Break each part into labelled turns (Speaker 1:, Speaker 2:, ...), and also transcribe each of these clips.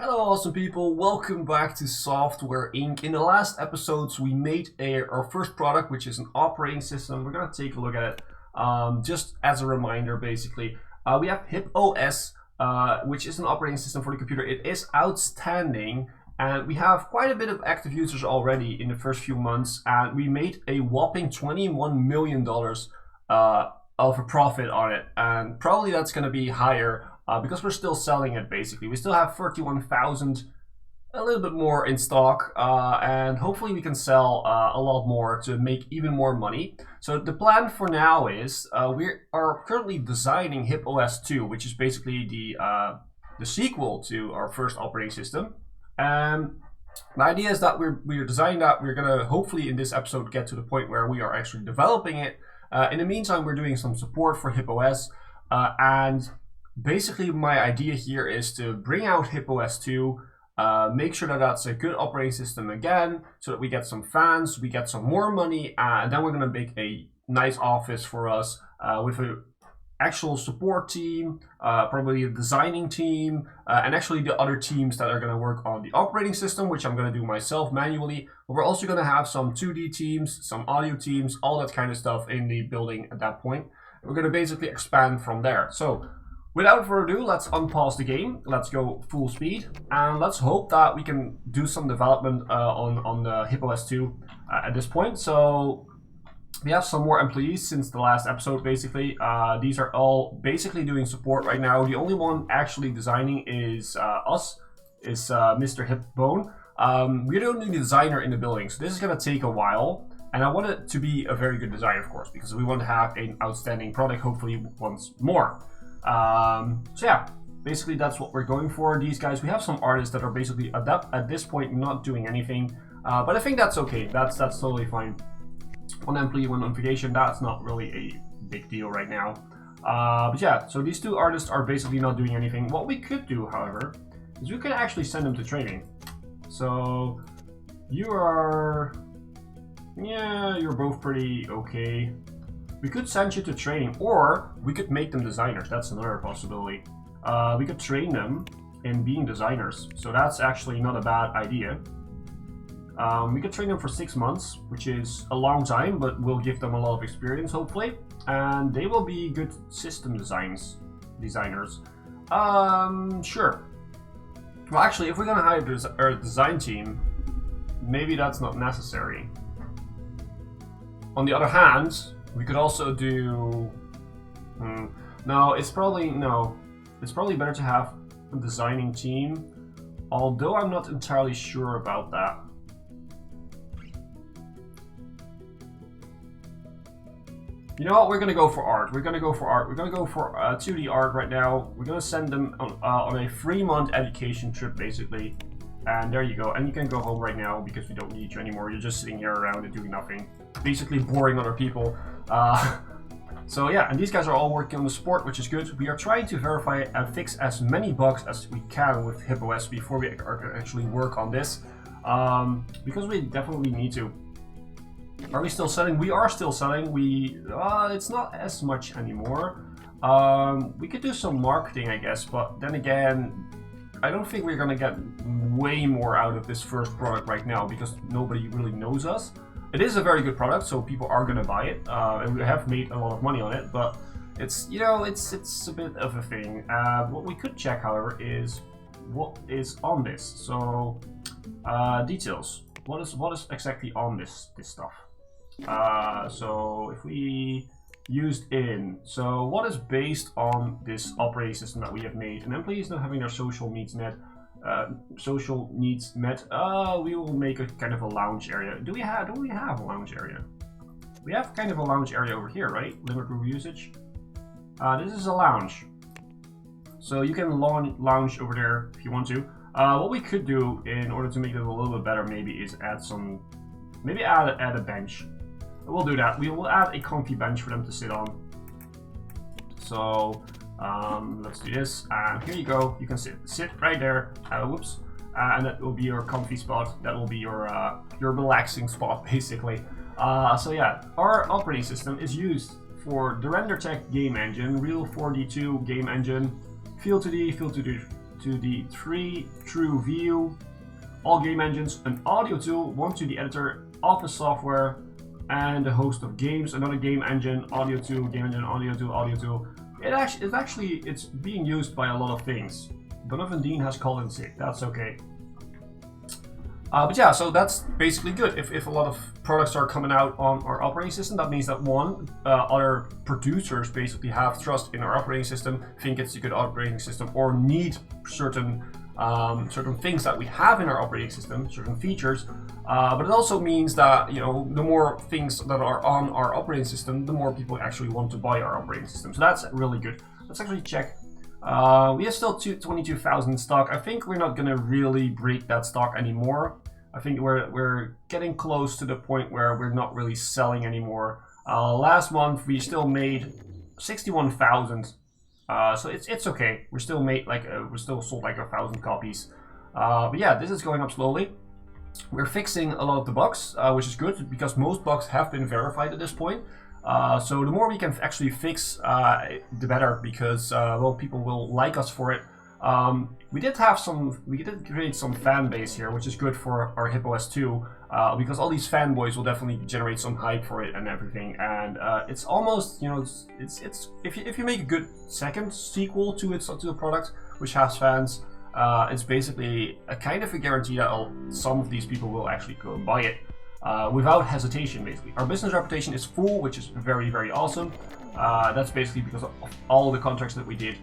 Speaker 1: Hello awesome people, welcome back to Software Inc. In the last episodes we made our first product, which is an operating system. We're going to take a look at it just as a reminder basically. We have HipOS, which is an operating system for the computer. It is outstanding and we have quite a bit of active users already in the first few months, and we made a whopping $21 million of a profit on it, and probably that's going to be higher because we're still selling it basically. We still have 31,000, a little bit more in stock, and hopefully we can sell a lot more to make even more money. So the plan for now is we are currently designing HipOS 2, which is basically the sequel to our first operating system. And the idea is that we're designing that. We're gonna hopefully in this episode get to the point where we are actually developing it. In the meantime, we're doing some support for HipOS, and basically my idea here is to bring out HipOS 2, make sure that that's a good operating system again, so that we get some fans, we get some more money, and then we're gonna make a nice office for us with an actual support team, probably a designing team, and actually the other teams that are gonna work on the operating system, which I'm gonna do myself manually. But we're also gonna have some 2D teams, some audio teams, all that kind of stuff in the building at that point. We're gonna basically expand from there. So without further ado, let's unpause the game, let's go full speed, and let's hope that we can do some development on the HipOS 2 at this point. So we have some more employees since the last episode basically. These are all basically doing support right now. The only one actually designing is Mr. Hipbone. We're the only designer in the building, so this is gonna take a while. And I want it to be a very good design, of course, because we want to have an outstanding product, hopefully once more. So yeah, basically that's what we're going for. These guys, we have some artists that are basically at this point not doing anything, but I think that's okay. That's totally fine. One employee, one notification, that's not really a big deal right now. But yeah, so these two artists are basically not doing anything. What we could do, however, is we could actually send them to training. So you're both pretty okay. We could send you to training, or we could make them designers. That's another possibility. We could train them in being designers, so that's actually not a bad idea. We could train them for 6 months, which is a long time, but we'll give them a lot of experience, hopefully. And they will be good system designers. Sure. Well, actually, if we're gonna hire a design team, maybe that's not necessary. On the other hand, we could also do... No, it's probably better to have a designing team, although I'm not entirely sure about that. You know what, we're gonna go for art. We're gonna go for 2D art right now. We're gonna send them on a 3-month education trip, basically. And there you go. And you can go home right now because we don't need you anymore. You're just sitting here around and doing nothing. Basically boring other people. So yeah, and these guys are all working on the support, which is good. We are trying to verify and fix as many bugs as we can with HipOS before we actually work on this. Because we definitely need to. Are we still selling? We are still selling. It's not as much anymore. We could do some marketing, I guess, but then again, I don't think we're gonna get way more out of this first product right now because nobody really knows us. It is a very good product, so people are gonna buy it, and we have made a lot of money on it. But it's it's a bit of a thing. What we could check, however, is what is on this. So details. What is exactly on this stuff? So if we used in, so what is based on this operating system that we have made? And employees not having their social needs met. We will make a kind of a lounge area. Do we have a lounge area? We have kind of a lounge area over here, right? Limit room usage. This is a lounge, so you can lounge over there if you want to. What we could do in order to make it a little bit better, maybe, is add a bench. We'll do that. We will add a comfy bench for them to sit on. So let's do this, and here you go. You can sit right there. Whoops, and that will be your comfy spot. That will be your relaxing spot, basically. So yeah, our operating system is used for the RenderTech game engine, Real 4D2 game engine, Feel2D, to the 3 true view, all game engines, an audio tool, 1 to the editor, office software, and a host of games, another game engine, audio tool, game engine, audio tool, audio tool. It's being used by a lot of things. Donovan Dean has called in sick, that's okay. But yeah, so that's basically good. If a lot of products are coming out on our operating system, that means that other producers basically have trust in our operating system, think it's a good operating system, or need certain things that we have in our operating system, certain features. But it also means that the more things that are on our operating system, the more people actually want to buy our operating system. So that's really good. Let's actually check. We have still 22,000 stock. I think we're not gonna really break that stock anymore. I think we're getting close to the point where we're not really selling anymore. Last month we still made 61,000. So it's okay. We still sold like 1,000 copies. But yeah, this is going up slowly. We're fixing a lot of the bugs, which is good because most bugs have been verified at this point. So the more we can actually fix, the better, because well, people will like us for it. We did create some fan base here, which is good for our HipOS2, because all these fanboys will definitely generate some hype for it and everything. And it's almost, if you make a good second sequel to the product which has fans, it's basically a kind of a guarantee that some of these people will actually go and buy it. Without hesitation, basically. Our business reputation is full, which is very, very awesome. That's basically because of all the contracts that we did.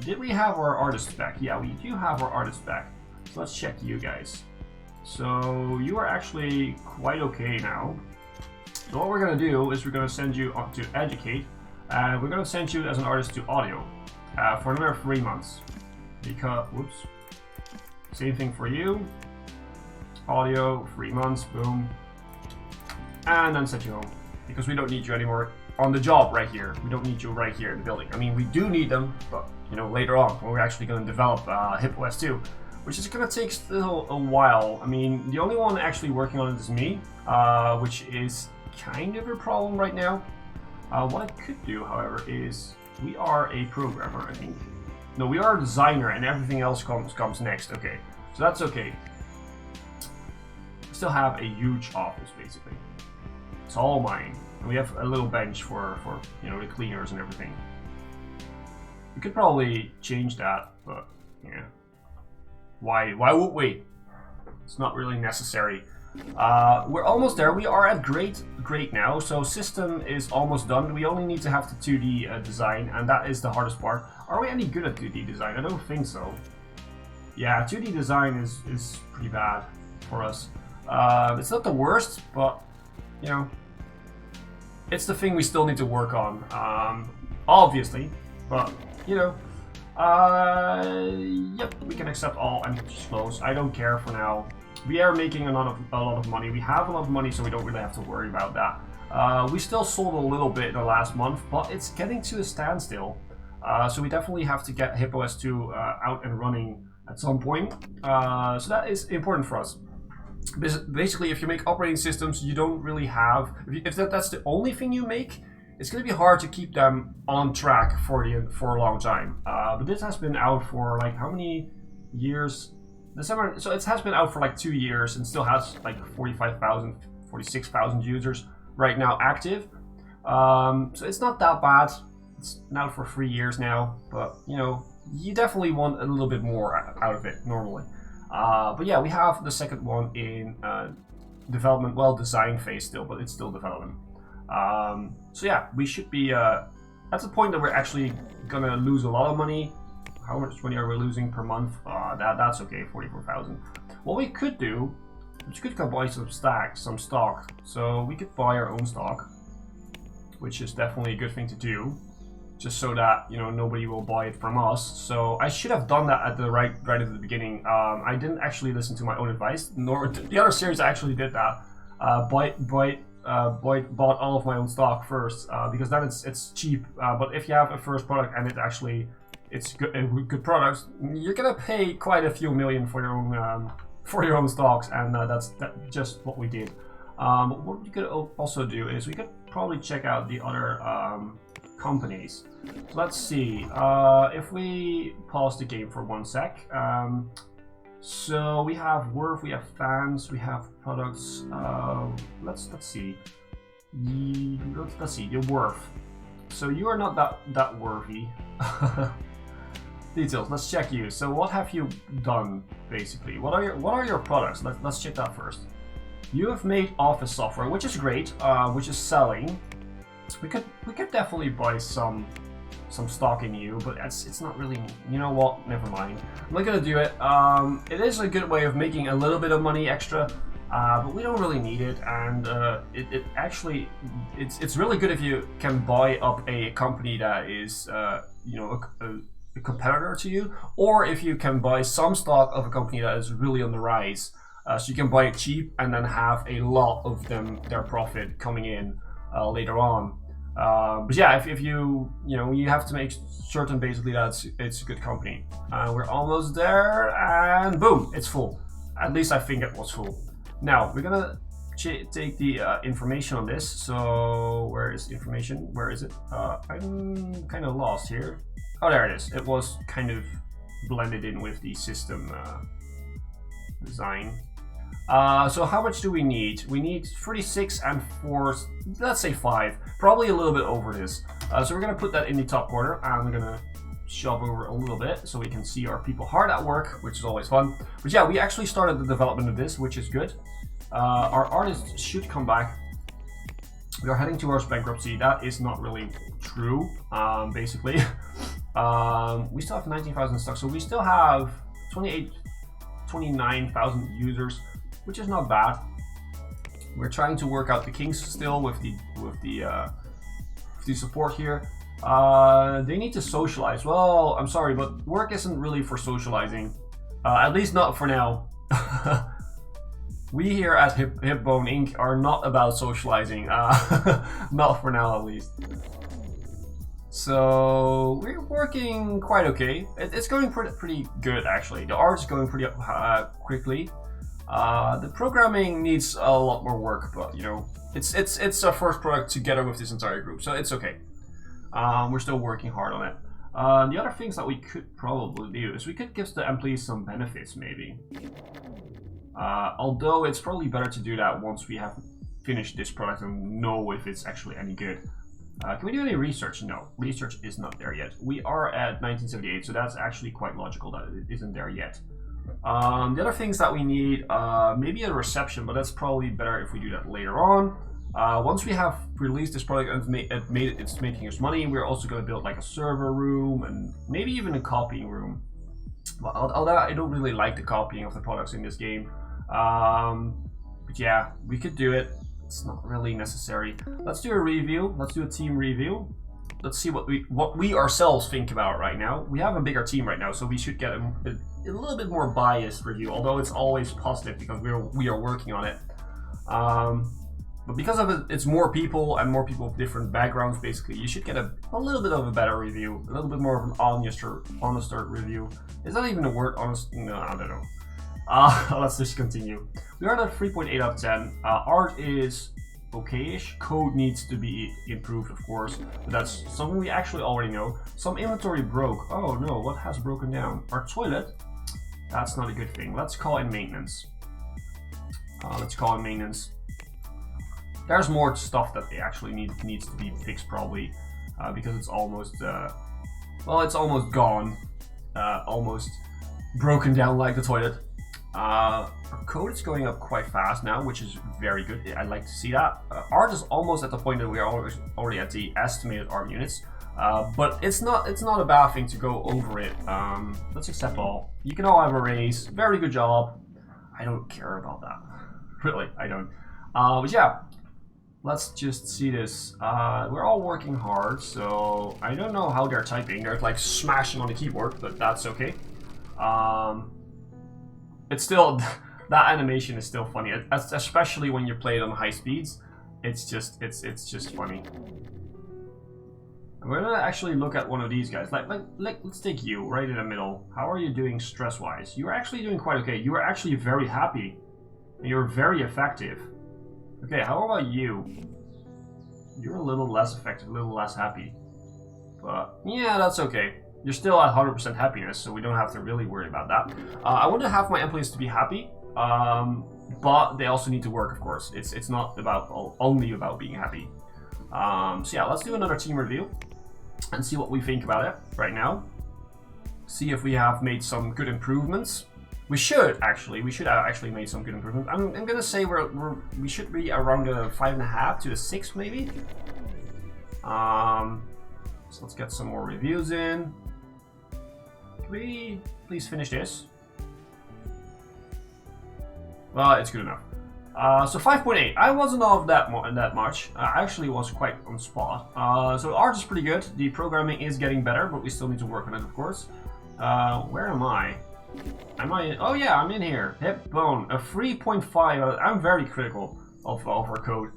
Speaker 1: Did we have our artists back? Yeah, we do have our artists back. So let's check you guys. So you are actually quite okay now. So what we're going to do is we're going to send you up to Educate, and we're going to send you as an artist to Audio for another 3 months. Because, whoops. Same thing for you. Audio, 3 months, boom. And then send you home. Because we don't need you anymore on the job right here. We don't need you right here in the building. I mean, we do need them, but later on when we're actually going to develop HipOS2, which is going to take still a while. I mean, the only one actually working on it is me, which is kind of a problem right now. What I could do, however, is we are a programmer, I think. No, we are a designer, and everything else comes next. Okay, so that's okay. We still have a huge office, basically. It's all mine. And we have a little bench for the cleaners and everything. We could probably change that, but yeah. Why would we? It's not really necessary. We're almost there. We are at great now. So system is almost done. We only need to have the 2D design, and that is the hardest part. Are we any good at 2D design? I don't think so. Yeah, 2D design is pretty bad for us. It's not the worst, but it's the thing we still need to work on. Obviously, but yep, we can accept all empty flows. I don't care for now. We are making a lot of money. We have a lot of money, so we don't really have to worry about that. We still sold a little bit in the last month, but it's getting to a standstill. So we definitely have to get HipOS2 out and running at some point. So that is important for us. Basically, if you make operating systems, you don't really have. If that's the only thing you make, it's going to be hard to keep them on track for a long time. But this has been out for like how many years? December. So it has been out for like 2 years and still has like 45,000, 46,000 users right now active. So it's not that bad. It's out for 3 years now, but you definitely want a little bit more out of it normally. But yeah, we have the second one in development, design phase still, but it's still development. So yeah, we should be at the point that we're actually gonna lose a lot of money. How much money are we losing per month? That's okay, 44,000. What we could do, we could go buy some stock. So we could buy our own stock, which is definitely a good thing to do, just so that nobody will buy it from us. So I should have done that at the right at the beginning. I didn't actually listen to my own advice, nor the other series actually did that. Bought all of my own stock first, because then it's cheap. But if you have a first product and it's good products, you're gonna pay quite a few million for your own stocks, and that's just what we did. What we could also do is we could probably check out the other companies. So let's see. If we pause the game for 1 sec. So we have worth, we have fans, we have products. Let's see. Let's see your worth. So you are not that worthy. Details. Let's check you. So what have you done basically? What are your products? Let's check that first. You have made office software, which is great, which is selling. We could definitely buy some stock in you, but it's not really. You know what? Never mind. I'm not gonna do it. It is a good way of making a little bit of money extra, but we don't really need it. And it actually it's really good if you can buy up a company that is you know a competitor to you, or if you can buy some stock of a company that is really on the rise. So you can buy it cheap and then have a lot of their profit coming in later on. But yeah, if you have to make certain basically that it's a good company. We're almost there, and boom, it's full. At least I think it was full. Now we're gonna take the information on this. So where is information? Where is it? I'm kind of lost here. Oh, there it is. It was kind of blended in with the system design. So how much do we need? We need 36 and 4, let's say 5, probably a little bit over this. So we're gonna put that in the top corner, and we're gonna shove over a little bit so we can see our people hard at work, which is always fun. But yeah, we actually started the development of this, which is good. Our artists should come back. We are heading towards bankruptcy. That is not really true, basically. We still have 19,000 stock, so we still have 29,000 users, which is not bad. We're trying to work out the kinks still with the support here. They need to socialize. Well, I'm sorry, but work isn't really for socializing. At least not for now. We here at Hipbone Inc. are not about socializing. Not for now, at least. So we're working quite okay. It's going pretty good actually. The art's going pretty quickly. The programming needs a lot more work, but you know, it's our first product together with this entire group, so it's okay. We're still working hard on it. The other things that we could probably do is we could give the employees some benefits, maybe. Although it's probably better to do that once we have finished this product and know if it's actually any good. Can we do any research? No, research is not there yet. We are at 1978, so that's actually quite logical that it isn't there yet. The other things that we need, maybe a reception, but that's probably better if we do that later on. Once we have released this product and it's making us money, we're also going to build like a server room and maybe even a copying room. Well, although I don't really like the copying of the products in this game. But yeah, we could do it. It's not really necessary. Let's do a review. Let's do a team review. Let's see what we ourselves think about right now. We have a bigger team right now, so we should get a little bit more biased review, although it's always positive because we are working on it. But because of it, it's more people and more people with different backgrounds, basically, you should get a little bit of a better review, a little bit more of an honester review. Is that even a word, honest? No, I don't know. Let's just continue. We are at 3.8 out of 10. Art is okay-ish. Code needs to be improved, of course, but that's something we actually already know. Some inventory broke. Oh no, what has broken down? Our toilet? That's not a good thing. Let's call in maintenance. There's more stuff that they actually needs to be fixed probably, because it's almost it's almost gone, almost broken down like the toilet. Our code is going up quite fast now, which is very good. I'd like to see that. Art is almost at the point that we are already at the estimated art units, but it's not a bad thing to go over it. Let's accept all. You can all have a raise. Very good job. I don't care about that. Really, I don't. But yeah. Let's just see this. We're all working hard, so I don't know how they're typing. They're like smashing on the keyboard, but that's okay. It's still, that animation is still funny, especially when you play it on high speeds. It's just funny. And we're gonna actually look at one of these guys. Let's take you right in the middle. How are you doing stress-wise? You're actually doing quite okay. You are actually very happy. And you're very effective. Okay, how about you? You're a little less effective, a little less happy. But yeah, that's okay. You're still at 100% happiness, so we don't have to really worry about that. I want to have my employees to be happy, but they also need to work, of course. It's not about only about being happy. So yeah, let's do another team review and see what we think about it right now. See if we have made some good improvements. We should have actually made some good improvements. I'm gonna say we should be around the 5.5 to the 6 maybe. So let's get some more reviews in. Can we please finish this? Well, it's good enough. So 5.8. I wasn't off that much. I actually was quite on spot. So the art is pretty good. The programming is getting better, but we still need to work on it, of course. Where am I? Oh yeah, I'm in here. Hipbone, a 3.5. I'm very critical of our code.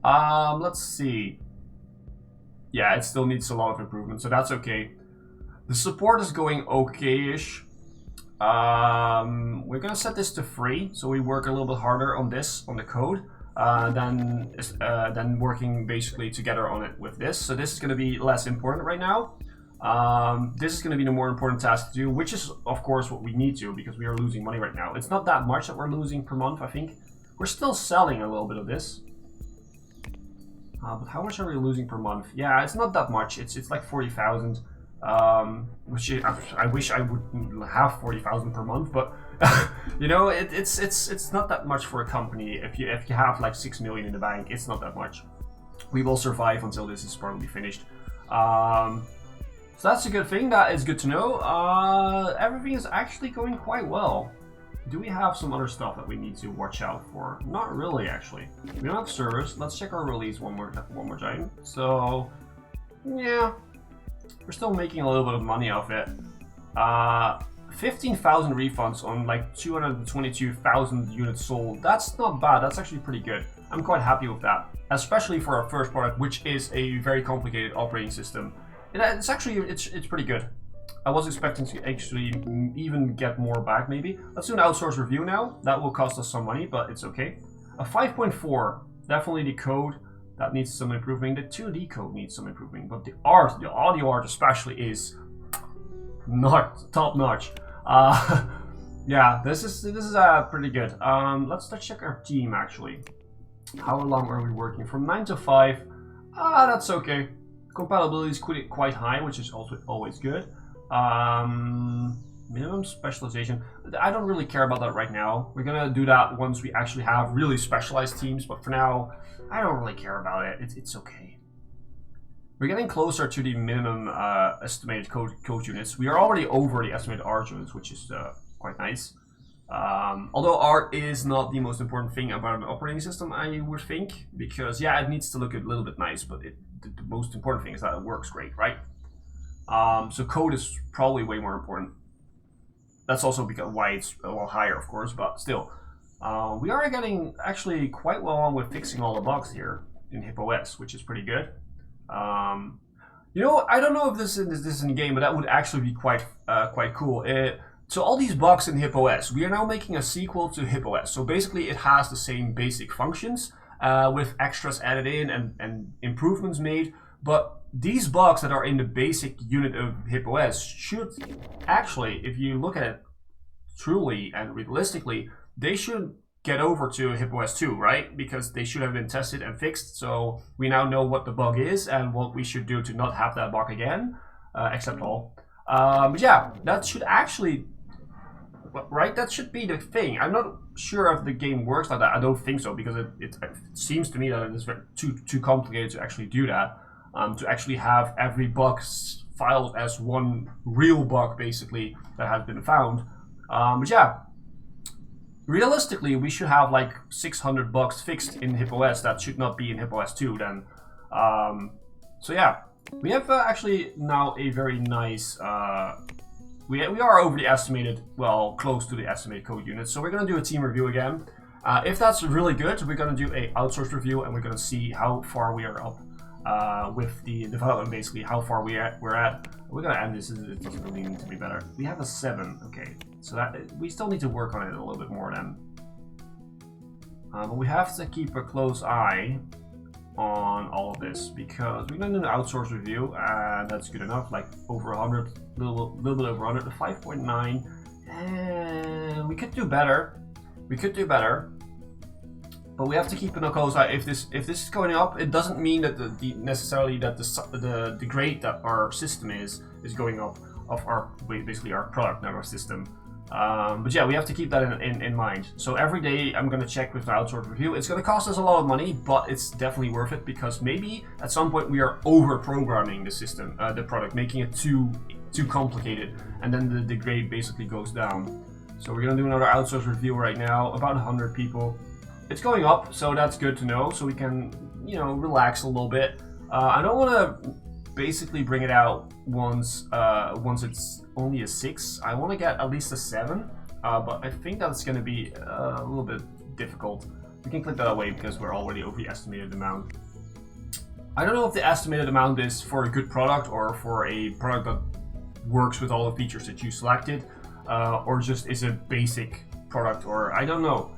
Speaker 1: Let's see. Yeah, it still needs a lot of improvement, so that's okay. The support is going okay-ish. We're gonna set this to free, so we work a little bit harder on the code, than working basically together on it with this. So this is gonna be less important right now. This is gonna be the more important task to do, which is of course what we need to, because we are losing money right now. It's not that much that we're losing per month, I think. We're still selling a little bit of this. But how much are we losing per month? Yeah, it's not that much. It's like 40,000. Which I wish I would have 40,000 per month, but you know, it's not that much for a company. If you have like 6 million in the bank, it's not that much. We will survive until this is probably finished. So that's a good thing. That is good to know. Everything is actually going quite well. Do we have some other stuff that we need to watch out for? Not really, actually. We don't have servers. Let's check our release one more time. So, yeah, we're still making a little bit of money off it. 15,000 refunds on like 222,000 units sold. That's not bad. That's actually pretty good. I'm quite happy with that, especially for our first product, which is a very complicated operating system. It's actually it's pretty good. I was expecting to actually even get more back, maybe. Let's do an outsource review now. That will cost us some money, but it's okay. A 5.4, definitely the code that needs some improving. The 2D code needs some improving, but the audio art especially is not top notch. Yeah, this is pretty good. Let's check our team actually. How long are we working? From 9 to 5. That's okay. Compatibility is quite high, which is also always good. Minimum specialization. I don't really care about that right now. We're gonna do that once we actually have really specialized teams, but for now, I don't really care about it. It's okay. We're getting closer to the minimum estimated code units. We are already over the estimated art units, which is quite nice. Although art is not the most important thing about an operating system, I would think, because yeah, it needs to look a little bit nice, but the most important thing is that it works great, right? So code is probably way more important. That's also because why it's a lot higher, of course, but still. We are getting actually quite well on with fixing all the bugs here in HipOS, which is pretty good. You know, I don't know if this is in the game, but that would actually be quite cool. So all these bugs in HipOS, we are now making a sequel to HipOS. So basically it has the same basic functions with extras added in and improvements made, but these bugs that are in the basic unit of HipOS should actually, if you look at it truly and realistically, they should get over to HipOS 2, right? Because they should have been tested and fixed, so we now know what the bug is and what we should do to not have that bug again, except all. But yeah, that should actually, right? That should be the thing. I'm not sure if the game works like that. I don't think so, because it seems to me that it is too complicated to actually do that. To actually have every bug filed as one real bug, basically, that has been found. But yeah, realistically, we should have like 600 bugs fixed in HipOS that should not be in HipOS 2 then. So yeah, we have actually now a very nice... we are over the estimated, well, close to the estimated code units. So we're going to do a team review again. If that's really good, we're going to do a outsource review, and we're going to see how far we are up. With the development, basically how far we're at. We're gonna end this. It doesn't really need to be better. We have a 7. Okay, so that we still need to work on it a little bit more then. But we have to keep a close eye on all of this, because we're going to do an outsource review, and that's good enough, like over 100, little bit over 100, 5.9, and we could do better. We could do better, but we have to keep in a close eye. If this is going up, it doesn't mean that necessarily that the grade that our system is going up of our basically our product, not our system. But yeah, we have to keep that in mind. So every day I'm going to check with the outsourced review. It's going to cost us a lot of money, but it's definitely worth it, because maybe at some point we are over programming the system, the product, making it too complicated, and then the grade basically goes down. So we're going to do another outsourced review right now, about 100 people. It's going up, so that's good to know, so we can, you know, relax a little bit. I don't want to basically bring it out once it's only a 6. I want to get at least a 7, but I think that's going to be a little bit difficult. We can click that away because we're already over the estimated amount. I don't know if the estimated amount is for a good product or for a product that works with all the features that you selected, or just is a basic product, or I don't know.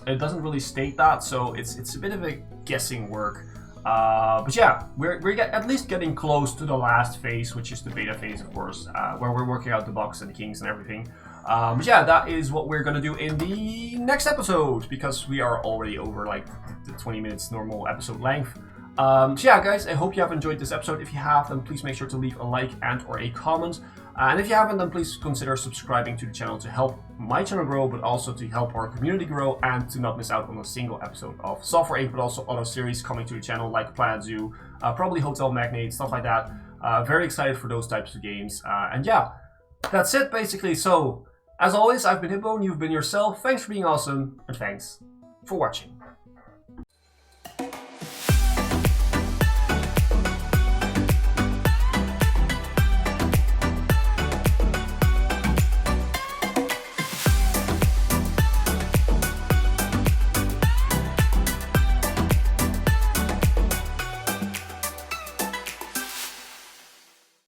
Speaker 1: It doesn't really state that, so it's a bit of a guessing work. But yeah, we're at least getting close to the last phase, which is the beta phase, of course, where we're working out the bugs and the kinks and everything. But yeah, that is what we're gonna do in the next episode, because we are already over like the 20 minutes normal episode length. So yeah, guys, I hope you have enjoyed this episode. If you have, then please make sure to leave a like and or a comment. And if you haven't, then please consider subscribing to the channel to help my channel grow, but also to help our community grow, and to not miss out on a single episode of Software Inc., but also other series coming to the channel like Planet Zoo, probably Hotel Magnate, stuff like that. Very excited for those types of games. And yeah, that's it basically. So, as always, I've been Hipbone, you've been yourself. Thanks for being awesome, and thanks for watching.